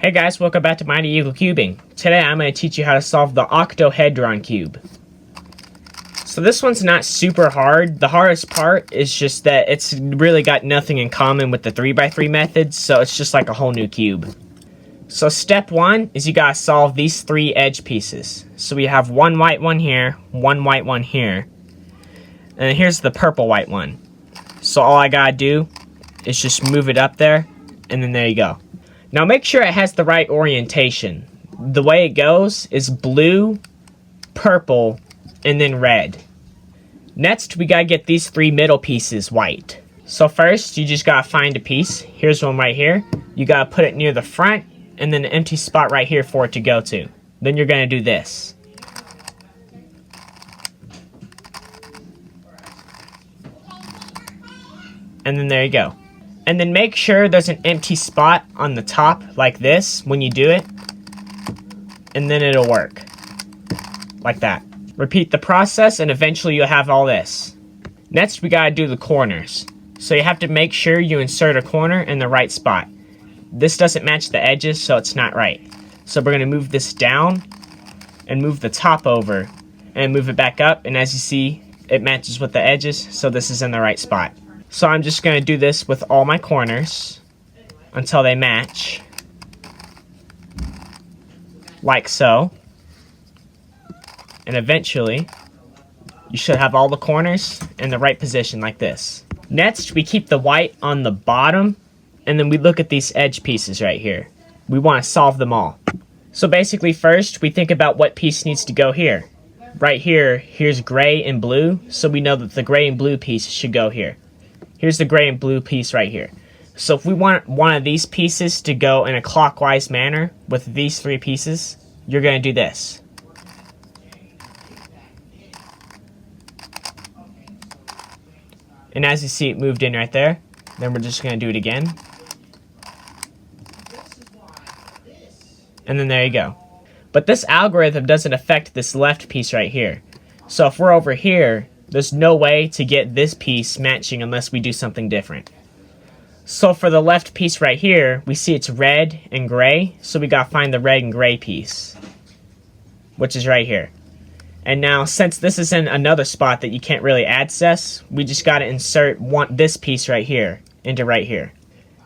Hey guys, welcome back to Mighty Eagle Cubing. Today I'm going to teach you how to solve the octahedron cube. So this one's not super hard. The hardest part is just that it's really got nothing in common with the 3x3 method, so it's just like a whole new cube. So step one is you gotta solve these three edge pieces. So we have one white one here, one white one here, and then here's the purple white one. So all I gotta do is just move it up there, and then there you go. Now make sure it has the right orientation. The way it goes is blue, purple, and then red. Next, we gotta get these three middle pieces white. So first, you just gotta find a piece. Here's one right here. You gotta put it near the front, and then an empty spot right here for it to go to. Then you're gonna do this. And then there you go. And then make sure there's an empty spot on the top like this when you do it. And then it'll work. Like that. Repeat the process and eventually you'll have all this. Next we gotta do the corners. So you have to make sure you insert a corner in the right spot. This doesn't match the edges, so it's not right. So we're gonna move this down and move the top over and move it back up, and as you see, it matches with the edges, so this is in the right spot. So I'm just going to do this with all my corners until they match, like so. And eventually, you should have all the corners in the right position like this. Next, we keep the white on the bottom, and then we look at these edge pieces right here. We want to solve them all. So basically first, we think about what piece needs to go here. Right here, here's gray and blue, so we know that the gray and blue piece should go here. Here's the gray and blue piece right here. So if we want one of these pieces to go in a clockwise manner with these three pieces, you're going to do this. And as you see, it moved in right there. Then we're just going to do it again. And then there you go. But this algorithm doesn't affect this left piece right here. So if we're over here, there's no way to get this piece matching unless we do something different. So for the left piece right here, we see it's red and gray, so we gotta find the red and gray piece, which is right here. And now, since this is in another spot that you can't really access, we just gotta insert this piece right here into right here.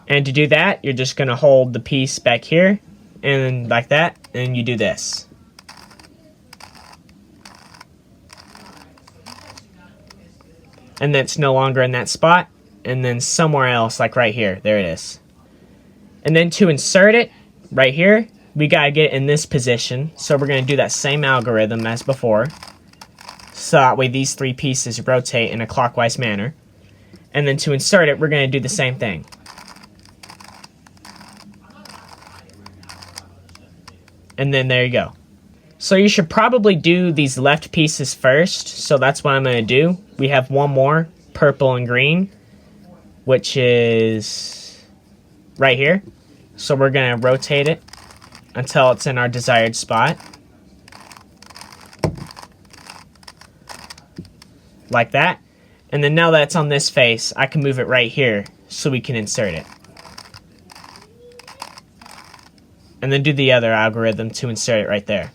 And to do that, you're just gonna hold the piece back here, and like that, and you do this. And then it's no longer in that spot, and then somewhere else, like right here. There it is. And then to insert it, right here, we gotta get it in this position. So we're gonna do that same algorithm as before. So that way these three pieces rotate in a clockwise manner. And then to insert it, we're gonna do the same thing. And then there you go. So you should probably do these left pieces first, so that's what I'm going to do. We have one more, purple and green, which is right here. So we're going to rotate it until it's in our desired spot. Like that. And then now that it's on this face, I can move it right here so we can insert it. And then do the other algorithm to insert it right there.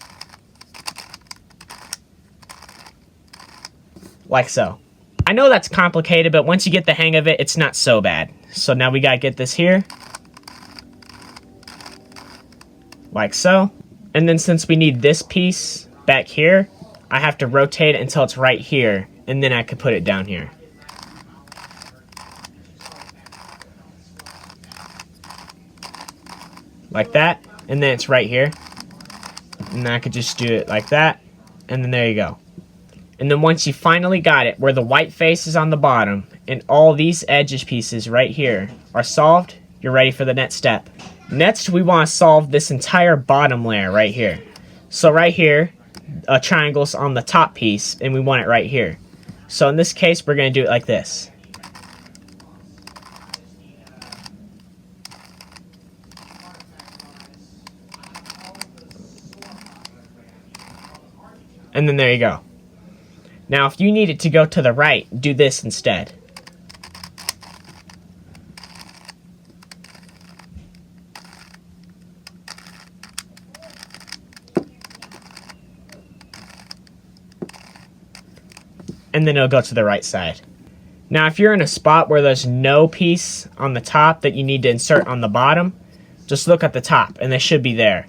Like so. I know that's complicated, but once you get the hang of it, it's not so bad. So now we gotta get this here. Like so. And then since we need this piece back here, I have to rotate it until it's right here, and then I can put it down here. Like that, and then it's right here. And then I could just do it like that, and then there you go. And then once you finally got it, where the white face is on the bottom, and all these edges pieces right here are solved, you're ready for the next step. Next, we want to solve this entire bottom layer right here. So right here, a triangle's on the top piece, and we want it right here. So in this case, we're going to do it like this. And then there you go. Now, if you need it to go to the right, do this instead. and then it'll go to the right side. Now if you're in a spot where there's no piece on the top that you need to insert on the bottom, just look at the top and they should be there.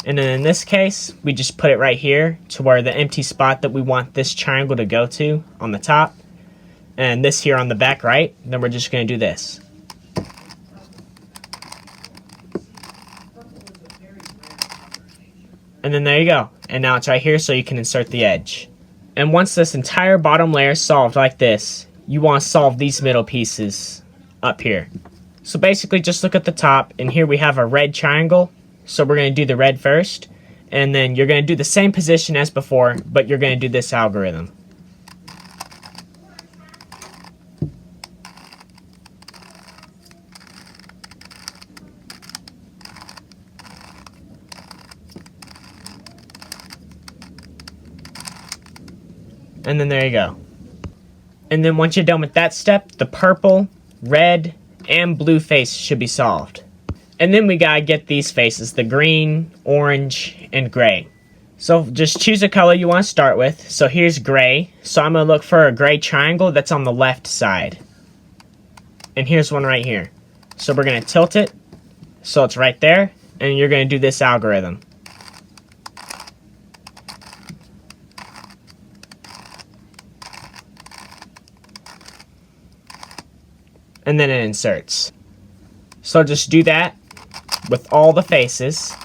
And then in this case, we just put it right here to where the empty spot that we want this triangle to go to on the top, and this here on the back right. Then we're just going to do this. And then there you go. And now it's right here so you can insert the edge. And once this entire bottom layer is solved like this, you want to solve these middle pieces up here. So basically just look at the top, and here we have a red triangle. So we're going to do the red first, and then you're going to do the same position as before, but you're going to do this algorithm. And then there you go. And then once you're done with that step, the purple, red, and blue face should be solved. And then we gotta get these faces, the green, orange, and gray. So just choose a color you want to start with. So here's gray. So I'm gonna look for a gray triangle that's on the left side. And here's one right here. So we're gonna tilt it so it's right there, and you're gonna do this algorithm. And then it inserts. So just do that with all the faces,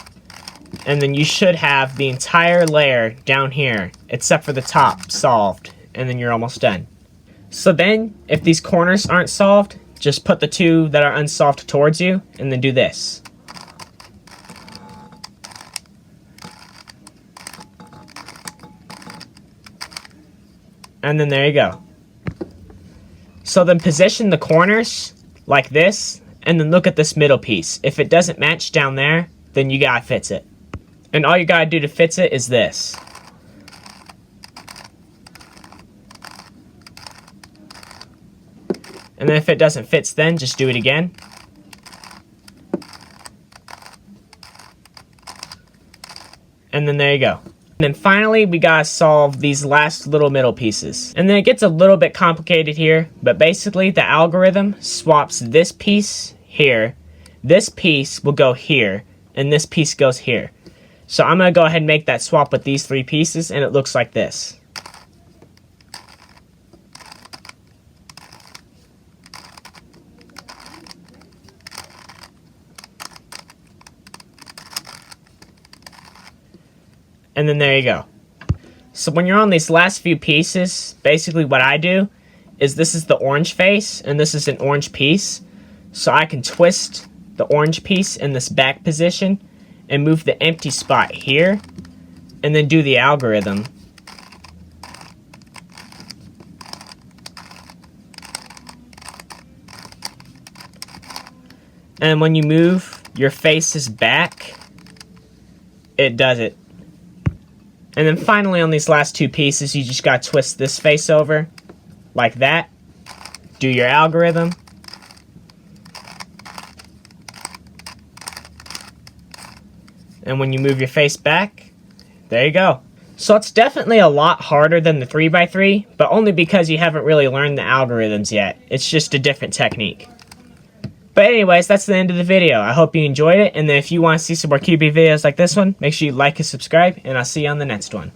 and then you should have the entire layer down here except for the top solved, and then you're almost done. So then if these corners aren't solved, just put the two that are unsolved towards you and then do this. And then there you go. So then position the corners like this, and then look at this middle piece. If it doesn't match down there, then you gotta fix it. And all you gotta do to fix it is this. And then if it doesn't fit, then just do it again. And then there you go. And then finally, we gotta solve these last little middle pieces. And then it gets a little bit complicated here, but basically the algorithm swaps this piece here, this piece will go here, and this piece goes here. So I'm gonna go ahead and make that swap with these three pieces, and it looks like this. And then there you go. So when you're on these last few pieces, basically what I do is this is the orange face and this is an orange piece. So I can twist the orange piece in this back position and move the empty spot here and then do the algorithm. And when you move your faces back, it does it. And then finally on these last two pieces, you just gotta twist this face over, like that. Do your algorithm. And when you move your face back, there you go. So it's definitely a lot harder than the 3x3, but only because you haven't really learned the algorithms yet. It's just a different technique. But anyways, that's the end of the video. I hope you enjoyed it, and then if you want to see some more QB videos like this one, make sure you like and subscribe, and I'll see you on the next one.